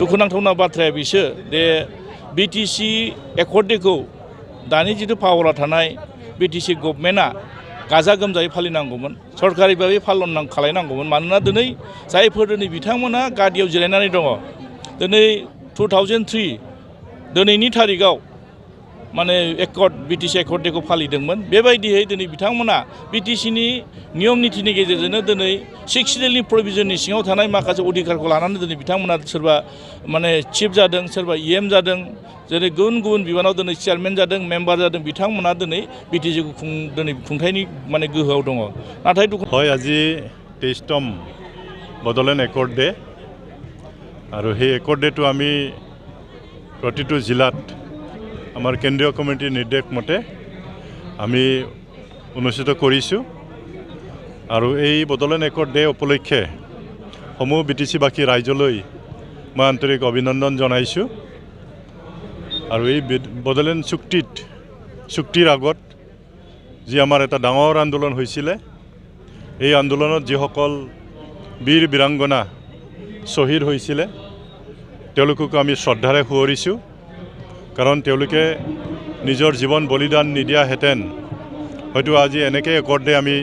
दुखुनांथावना बाथ्राया बिसो दे BTC accord डेखौ दानि जिथु पावाराव थानाय बिटिसि गभर्नमेन्टआ गाजा गोमजायै फालिनांगौमोन सरकारि भाबै पालन खालायनांगौमोन मानोना दिनै जायफोर दिनै बिथांमोना गादियाव जिरायनानै दङ दिनै 2003 दिनैनि थारिखआव माने बिटिसि एकर्ड डेखौ फालिदोंमोन बेबायदियै दिनै बिथांमोना बिटिसिनि नियम नितिनि गेजेरजोंनो दिनै 6 सिडिउलनि प्रभिजननि सिङाव थानाय माखासे अधिकारखौ लानानै दिनै बिथांमोना सोरबा माने चिफ जादों सोरबा EM जादों जेरै गुबुन गुबुन बिबानाव दिनै चेयारमेन जादों मेम्बार जादों बिथांमोना दिनै बिटिसिखौ दिनै खुंथायनि माने गोहोआव दङ नाथाय হয় আজি 23তম বড়োলেণ্ড একৰ্ড ডে আৰু সেই একৰ্ড ডেটো আমি প্ৰতিটো জিলাত আমাৰ কেন্দ্ৰীয় কমিটিৰ নিৰ্দেশ মতে আমি অনুষ্ঠিত কৰিছোঁ আৰু এই বড়োলেণ্ড একৰ্ড ডে উপলক্ষে সমূহ বিটিচিবাসী ৰাইজলৈ মই আন্তৰিক অভিনন্দন জনাইছোঁ আৰু এই বড়োলেণ্ড চুক্তিৰ আগত যি আমাৰ এটা ডাঙৰ আন্দোলন হৈছিলে এই আন্দোলনত যিসকল বীৰ বীৰাংগনা শ্বহীদ হৈছিলে তেওঁলোকক আমি শ্ৰদ্ধাৰে সুঁৱৰিছোঁ কাৰণ তেওঁলোকে নিজৰ জীৱন বলিদান নিদিয়াহেঁতেন হয়তো আজি এনেকৈ একৰ্ড ডে আমি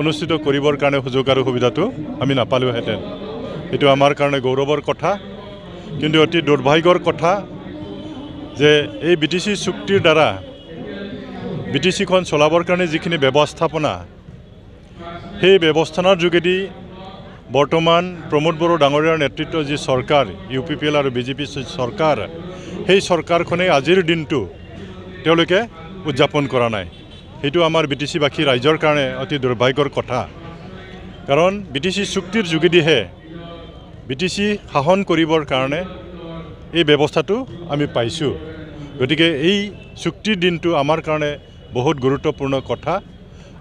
অনুষ্ঠিত কৰিবৰ কাৰণে সুযোগ আৰু সুবিধাটো আমি নাপালোহেঁতেন এইটো আমাৰ কাৰণে গৌৰৱৰ কথা কিন্তু অতি দুৰ্ভাগ্যৰ কথা যে এই বিটিচি চুক্তিৰ দ্বাৰা বিটিচিখন চলাবৰ কাৰণে যিখিনি ব্যৱস্থাপনা সেই ব্যৱস্থাপনাৰ যোগেদি বৰ্তমান প্ৰমোদ বড়ো ডাঙৰীয়াৰ নেতৃত্বৰ যি চৰকাৰ UPPL আৰু BJP চৰকাৰ সেই চৰকাৰখনে আজিৰ দিনটো তেওঁলোকে উদযাপন কৰা নাই সেইটো আমাৰ বিটিচিবাসী ৰাইজৰ কাৰণে অতি দুৰ্ভাগ্যৰ কথা কাৰণ বিটিচি চুক্তিৰ যোগেদিহে বিটিচি শাসন কৰিবৰ কাৰণে এই ব্যৱস্থাটো আমি পাইছোঁ গতিকে এই চুক্তিৰ দিনটো আমাৰ কাৰণে বহুত গুৰুত্বপূৰ্ণ কথা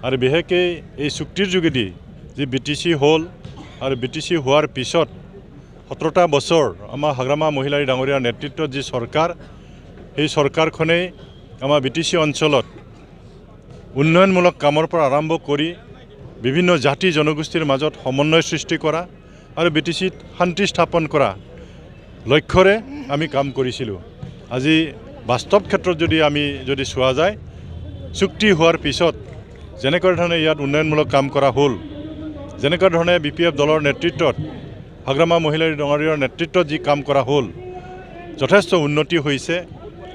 আৰু বিশেষকৈ এই চুক্তিৰ যোগেদি যি বিটিচি হ'ল আৰু বিটিচি হোৱাৰ পিছত 17টা বছৰ আমাৰ হাগ্ৰামা মহিলাৰী ডাঙৰীয়াৰ নেতৃত্বত যি চৰকাৰ সেই চৰকাৰখনেই আমাৰ বিটিচি অঞ্চলত উন্নয়নমূলক কামৰ পৰা আৰম্ভ কৰি বিভিন্ন জাতি জনগোষ্ঠীৰ মাজত সমন্বয় সৃষ্টি কৰা আৰু বিটিচিত শান্তি স্থাপন কৰা লক্ষ্যৰে আমি কাম কৰিছিলোঁ আজি বাস্তৱ ক্ষেত্ৰত যদি চোৱা যায় চুক্তি হোৱাৰ পিছত যেনেকৈ ধৰণে ইয়াত উন্নয়নমূলক কাম কৰা হ'ল যেনেকৈ ধৰণে BPF দলৰ নেতৃত্বত হাগ্ৰামা মহিলাৰী ডাঙৰীয়াৰ নেতৃত্বত যি কাম কৰা হ'ল যথেষ্ট উন্নতি হৈছে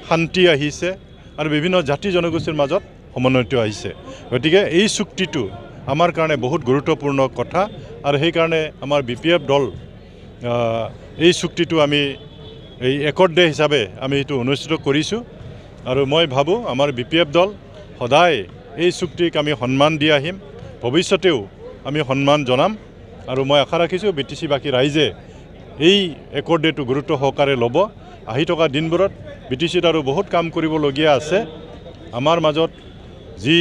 শান্তি আহিছে আৰু বিভিন্ন জাতি জনগোষ্ঠীৰ মাজত সমন্বয়টো আহিছে গতিকে এই চুক্তিটো আমাৰ কাৰণে বহুত গুৰুত্বপূৰ্ণ কথা আৰু সেইকাৰণে আমাৰ BPF দল এই চুক্তিটো আমি এই একৰ্ড ডে হিচাপে আমি এইটো অনুষ্ঠিত কৰিছোঁ আৰু মই ভাবোঁ আমাৰ BPF দল সদায় এই চুক্তিক আমি সন্মান দি আহিম ভৱিষ্যতেও আমি সন্মান জনাম আৰু মই আশা ৰাখিছোঁ বিটিচিবাসী ৰাইজে এই একৰ্ড ডেটো গুৰুত্ব সহকাৰে ল'ব আহি থকা দিনবোৰত বিটিচিত আৰু বহুত কাম কৰিবলগীয়া আছে আমাৰ মাজত যি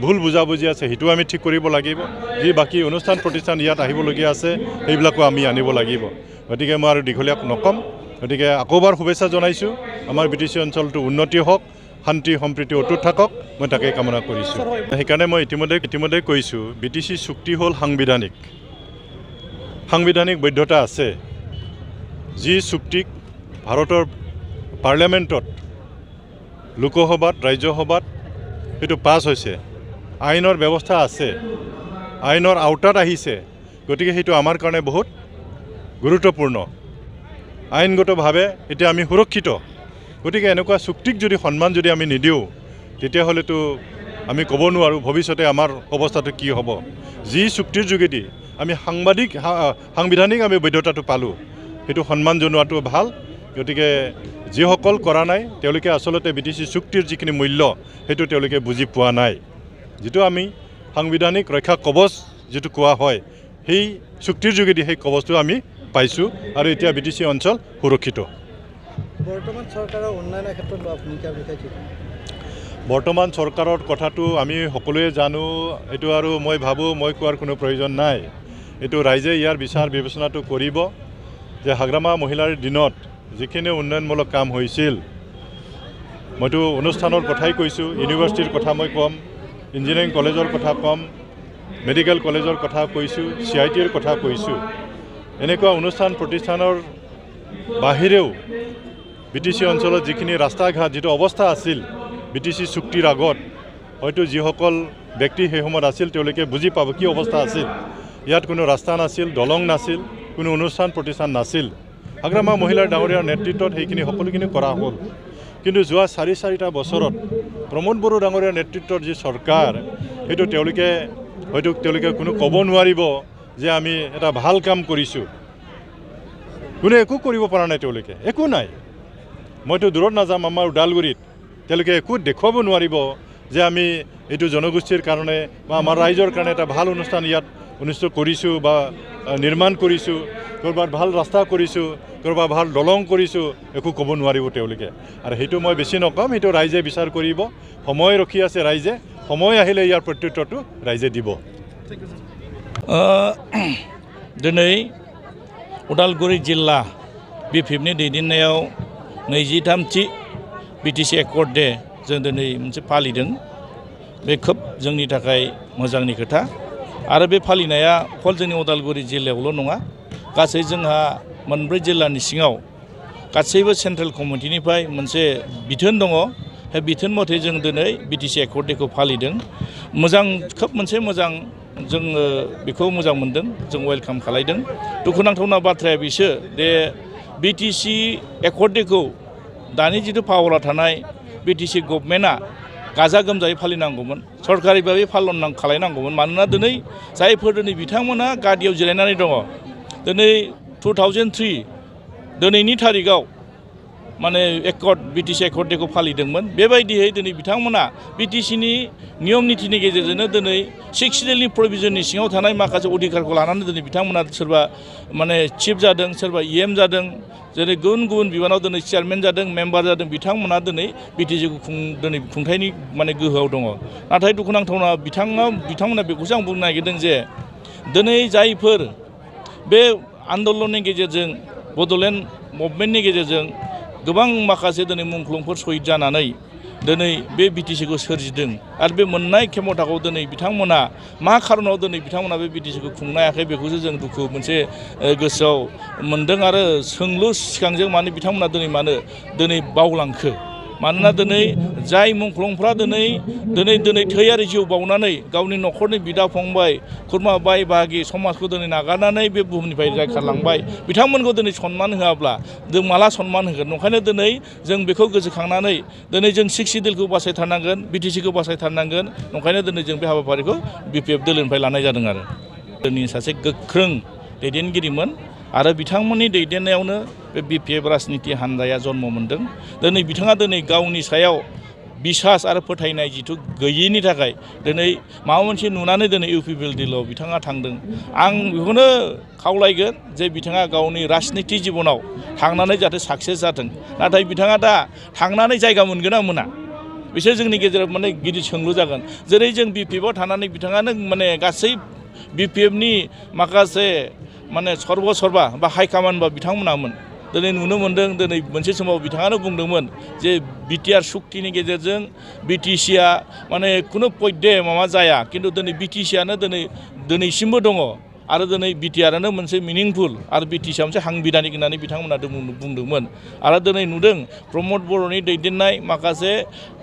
ভুল বুজাবুজি আছে সেইটো আমি ঠিক কৰিব লাগিব যি বাকী অনুষ্ঠান প্ৰতিষ্ঠান ইয়াত আহিবলগীয়া আছে সেইবিলাকো আমি আনিব লাগিব গতিকে মই আৰু দীঘলীয়া নকম গতিকে আকৌবাৰ শুভেচ্ছা জনাইছোঁ আমাৰ বিটিচি অঞ্চলটো উন্নতি হওক শান্তি সম্প্ৰীতি অটুট থাকক মই তাকে কামনা কৰিছোঁ সেইকাৰণে মই ইতিমধ্যে কৈছোঁ বিটিচি চুক্তি হ'ল সাংবিধানিক বৈধতা আছে যি চুক্তিক ভাৰতৰ পাৰ্লিয়ামেণ্টত লোকসভাত ৰাজ্যসভাত সেইটো পাছ হৈছে আইনৰ ব্যৱস্থা আছে আইনৰ আওতাত আহিছে গতিকে সেইটো আমাৰ কাৰণে বহুত গুৰুত্বপূৰ্ণ আইনগতভাৱে এতিয়া আমি সুৰক্ষিত গতিকে এনেকুৱা চুক্তিক যদি সন্মান যদি আমি নিদিওঁ তেতিয়াহ'লেতো আমি ক'ব নোৱাৰোঁ ভৱিষ্যতে আমাৰ অৱস্থাটো কি হ'ব যি চুক্তিৰ যোগেদি আমি সাংবিধানিক আমি বৈধতাটো পালোঁ সেইটো সন্মান জনোৱাটো ভাল গতিকে যিসকল কৰা নাই তেওঁলোকে আচলতে বিটিচি চুক্তিৰ যিখিনি মূল্য সেইটো তেওঁলোকে বুজি পোৱা নাই যিটো আমি সাংবিধানিক ৰক্ষা কৱচ যিটো কোৱা হয় সেই চুক্তিৰ যোগেদি সেই কৱচটো আমি পাইছোঁ আৰু এতিয়া বিটিচি অঞ্চল সুৰক্ষিত বৰ্তমান চৰকাৰৰ উন্নয়নৰ ক্ষেত্ৰত ভূমিকাৰ বিষয়ে কি বৰ্তমান চৰকাৰৰ কথাটো আমি সকলোৱে জানো এইটো আৰু মই ভাবোঁ মই কোৱাৰ কোনো প্ৰয়োজন নাই এইটো ৰাইজে ইয়াৰ বিচাৰ বিবেচনাটো কৰিব যে হাগ্ৰামা মহিলাৰ দিনত যিখিনি উন্নয়নমূলক কাম হৈছিল মইতো অনুষ্ঠানৰ কথাই কৈছোঁ ইউনিভাৰ্চিটিৰ কথা মই ক'ম ইঞ্জিনিয়াৰিং কলেজৰ কথা ক'ম মেডিকেল কলেজৰ কথা কৈছোঁ CITৰ কথা কৈছোঁ এনেকুৱা অনুষ্ঠান প্ৰতিষ্ঠানৰ বাহিৰেও বিটিচি অঞ্চলত যিখিনি ৰাস্তা ঘাট যিটো অৱস্থা আছিল বিটিচি চুক্তিৰ আগত হয়তো যিসকল ব্যক্তি সেই সময়ত আছিল তেওঁলোকে বুজি পাব কি অৱস্থা আছিল ইয়াত কোনো ৰাস্তা নাছিল দলং নাছিল কোনো অনুষ্ঠান প্ৰতিষ্ঠান নাছিল হাগ্ৰামা মহিলাৰ ডাঙৰীয়াৰ নেতৃত্বত সেইখিনি সকলোখিনি কৰা হ'ল কিন্তু যোৱা 4-4টা বছৰত প্ৰমোদ বড়ো ডাঙৰীয়াৰ নেতৃত্বৰ যি চৰকাৰ সেইটো তেওঁলোকে কোনো ক'ব নোৱাৰিব যে আমি এটা ভাল কাম কৰিছোঁ কোনে একো কৰিব পৰা নাই তেওঁলোকে একো নাই মইতো দূৰত নাযাম আমাৰ ওদালগুৰিত তেওঁলোকে একো দেখুৱাব নোৱাৰিব যে আমি এইটো জনগোষ্ঠীৰ কাৰণে বা আমাৰ ৰাইজৰ কাৰণে এটা ভাল অনুষ্ঠান ইয়াত অনুষ্ঠিত কৰিছোঁ বা নিৰ্মাণ কৰিছোঁ ক'ৰবাত ভাল ৰাস্তা কৰিছোঁ ক'ৰবাত ভাল দলং কৰিছোঁ একো ক'ব নোৱাৰিব তেওঁলোকে আৰু সেইটো মই বেছি নকম সেইটো ৰাইজে বিচাৰ কৰিব সময় ৰখি আছে ৰাইজে সময় আহিলে ইয়াৰ প্ৰত্যুত্তৰটো ৰাইজে দিব दिनै उदालगुरि जिल्ला बिपिएफनि दैदेननायाव 23थि बिटिसि एकर्ड डे जों दिनै मोनसे फालिदों बे खोब जोंनि थाखाय मोजांनि खोथा आरो बे फालिनाया अकल जोंनि उदालगुरि जिल्लायावल' नङा गासै जोंहा मोनब्रै जिल्लानि सिङाव गासैबो सेन्ट्रेल कमिटिनिफ्राय मोनसे बिथोन दङ बे बिथोन मथे जों दिनै बिटिसि एकर्ड डेखौ फालिदों मोजां खोब मोनसे मोजां जोङो बेखौ मोजां मोनदों जों वेलकाम खालायदों दुखुनांथावना बाथ्राया बिसो दे बिटिसि एकर्ड डेखौ दानि जिथु पावाराव थानाय बिटिसि गभर्नमेन्टआ गाजा गोमजायै फालिनांगौमोन सरकारि भाबै पालन खालायनांगौमोन मानोना दिनै जायफोर दिनै बिथांमोना गादियाव जिरायनानै दङ दिनै 2003 दिनैनि थारिखआव माने बिटिसि एकर्ड डेखौ फालिदोंमोन बेबायदियै दिनै बिथांमोना बिटिसिनि नियम नितिनि गेजेरजोंनो दिनै 6 सिडिउलनि प्रभिजननि सिङाव थानाय माखासे अधिकारखौ लानानै दिनै बिथांमोना सोरबा माने चिफ जादों सोरबा EM जादों जेरै गुबुन गुबुन बिबानाव दिनै चेयारमेन जादों मेम्बार जादों बिथांमोना दिनै बिटिसिखौ दिनै खुंथायनि माने गोहोआव दङ नाथाय दुखुनांथावना बिथांमोना बेखौसो आं बुंनो नागिरदों जे दिनै जायफोर बे आन्दलननि गेजेरजों बड'लेण्ड मुभमेन्टनि गेजेरजों गोबां माखासे दिनै मुंख्लंफोर शहीद जानानै दिनै बे बिटिसिखौ सोरजिदों आरो बे मोननाय खेमथाखौ दिनै बिथांमोना मा खारनाव दिनै बिथांमोना बे बिटिसिखौ खुंनो हायाखै बेखौसो जों दुखु मोनसे गोसोआव मोनदों आरो सोंलु सिखांजों माने बिथांमोना दिनै बावलांखो मानोना दिनै जाय मुंख्लंफ्रा दिनै थै आरो जिउ बावनानै गावनि न'खरनि बिदा फंबाय खुरमा बाय बाहागि समाजखौ दिनै नागारनानै बे बुहुमनिफ्राय जायखारलांबाय बिथांमोनखौ दिनै सनमान होआब्ला जों माला सनमान होगोन ओंखायनो दिनै जों बेखौ गोसोखांनानै दिनै जों 6 सिडिउलखौ बासायथारनांगोन बिटिसिखौ बासायथारनांगोन ओंखायनो दिनै जों बे हाबाफारिखौ बिपिएफ दोलोनिफ्राय लानाय जादों आरो जोंनि सासे गोख्रों दैदेनगिरिमोन आरो बिथांमोननि दैदेननायावनो बे बिपिएफ राजनिति हान्जाया जन्म मोन्दों दिनै बिथाङा दिनै गावनि सायाव बिसास आरो फोथायनाय जिथु गैयैनि थाखाय दिनै माबा मोनसे नुनानै दिनै इउपिपिएलडिआव बिथाङा थांदों आं बेखौनो खावलायगोन जे बिथाङा गावनि राजनिति जिबनाव थांनानै जाहाथे साक्सेस जाथों नाथाय बिथाङा दा थांनानै जायगा मोनगोन ना मोना बिसोर जोंनि गेजेराव माने गिदिर सोंलु जागोन जेरै जों बिपिएफआव थानानै बिथाङानो माने गासै बिपिएफनि माखासे माने सर्बा बा हाइकामान बा बिथांमोनामोन दिनै नुनो मोन्दों दिनै मोनसे समाव बिथाङानो बुंदोंमोन जे बिटिआर सुक्तिनि गेजेरजों बिटिसिआ माने खुनु पयदे माबा जाया खिन्थु दिनै बिटिसिआनो दिनैसिमबो दङ आरो दिनै बिटिआरानो मोनसे मिनिंफुल आरो बिटिसिआ मोनसे हांबिधानिक होननानै बिथांमोना बुंदोंमोन आरो दिनै नुदों प्रमोद बर'नि दैदेननाय माखासे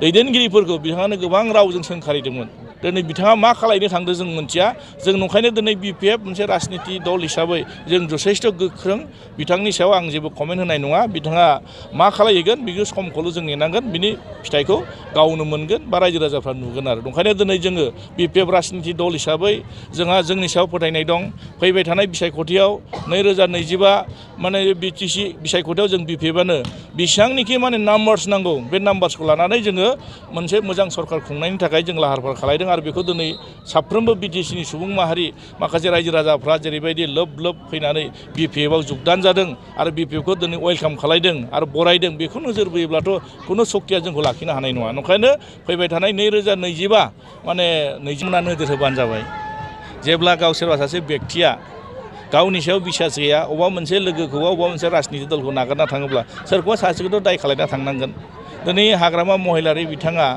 दैदेनगिरिफोरखौ बिथाङानो गोबां रावजों सोंखारिदोंमोन दिनै बिथाङा मा खालायनो थांदों जों मोनथिया जों नंखायनो दिनै बिपिएफ मोनसे राजनिति दल हिसाबै जों जथेस्थ' गोख्रों बिथांनि सायाव आं जेबो कमेन्ट होनाय नङा बिथाङा मा खालायगोन बेखौ समखौल' जों नेनांगोन बिनि फिथाइखौ गावनो मोनगोन बा रायजो राजाफ्रा नुगोन आरो ओंखायनो दिनै जोङो बिपिएफ राजनिति दल हिसाबै जोंहा जोंनि सायाव फोथायनाय दं फैबाय थानाय बिसायख'थियाव 2025 माने बिटिसि बिसायख'थियाव जों बिपिएफआनो बेसेबांनोखि माने नाम्बार्स नांगौ बे नाम्बार्सखौ लानानै जोङो मोनसे मोजां सरकार खुंनायनि थाखाय जों लाहार फाहार खालायदों आरो बेखौ दिनै साफ्रोमबो बिटिसिनि सुबुं माहारि माखासे रायजो राजाफ्रा जेरैबायदि लोब फैनानै बिपिएफआव जुगदान जादों आरो बिपिएफखौ दिनै वेलकाम खालायदों आरो बरायदों बेखौ नोजोर बोयोब्लाथ' खुनु सक्तिया जोंखौ लाखिनो हानाय नङा ओंखायनो फैबाय थानाय 2025 माने 20 मोना नोजोर होबानो जाबाय जेब्ला गाव सोरबा सासे बेक्तिया गावनि सायाव बिसास गैया अबेबा मोनसे लोगोखौ अबेबा मोनसे राजनिति दलखौ नागारना थाङोब्ला सोरखौबा सासेखौथ' दाय खालायना थांनांगोन दिनै हाग्रामा महिलारि बिथाङा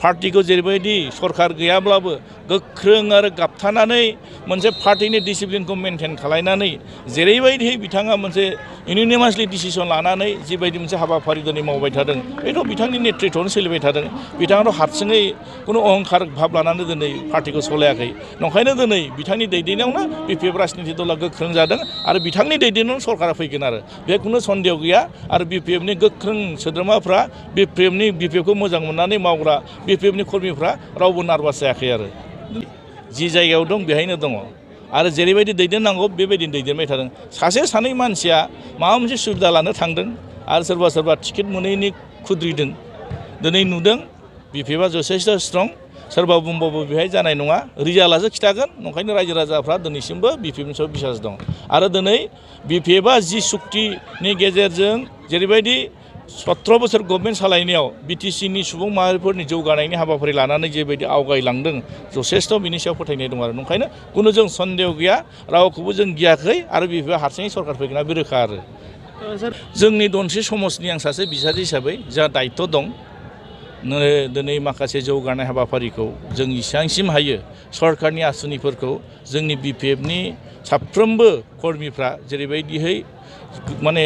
पार्टिखौ जेरैबायदि सरकार गैयाब्लाबो गोख्रों आरो गाबथानानै मोनसे पार्टिनि डिसिप्लिनखौ मेनटेन खालायनानै जेरैबायदि बिथाङा मोनसे इउनिमासलि डिसिसन लानानै जिबायदि मोनसे हाबाफारि दिनै मावबाय थादों बेथ' बिथांनि नेतृत्वआवनो सोलिबाय थादों बिथाङाथ' हारसिङै खुनु अहंखार भाब लानानै दिनै पार्टिखौ सलायाखै नंखायनो दिनै बिथांनि दैदेननायावनो बिपिएफ राजनिति दला गोख्रों जादों आरो बिथांनि दैदेननायावनो सरकारा फैगोन आरो बे खुनु सन्देह गैया आरो बिपिएफनि गोख्रों सोद्रोमाफ्रा बिपिएफखौ मोजां मोननानै मावग्रा बिपिएफनि कर्मिफ्रा रावबो नार्भास जायाखै आरो जि जायगायाव दं बेहायनो दङ आरो जेरैबायदि दैदेननांगौ बेबायदिनो दैदेनबाय थादों सासे सानै मानसिया माबा मोनसे सुबिदा लानो थांदों आरो सोरबा सोरबा टिकेट मोनैनि खुद्रिदों दिनै नुदों बिपिएफआ जथेस्थ स्ट्रं सोरबा बुंबाबो बेहाय जानाय नङा रिजाल्टआसो खिथागोन ओंखायनो रायजो राजाफ्रा दिनैसिमबो बिपिएफनि सायाव बिसास दं आरो दिनै बिपिएफआ जि सुक्तिनि गेजेरजों जेरैबायदि 17 बोसोर गभर्नमेन्ट सालायनायाव बिटिसिनि सुबुं माहारिफोरनि जौगानायनि हाबाफारि लानानै जेबायदि आवगायलांदों जथेस्थ बिनि सायाव फोथायनाय दं आरो ओंखायनो खुनु जों सन्देह गैया रावखौबो जों गियाखै आरो बिपिएफआ हारसिङै सरकार फैगोना बे रोखा आरो जोंनि दनसे समाजनि आं सासे बिसारि हिसाबै जा दायित्व दं दिनै माखासे जौगानाय हाबाफारिखौ जों इसेबांसिम हायो सरकारनि आसुनिफोरखौ जोंनि बिपिएफनि साफ्रोमबो कर्मिफ्रा जेरैबायदिहै माने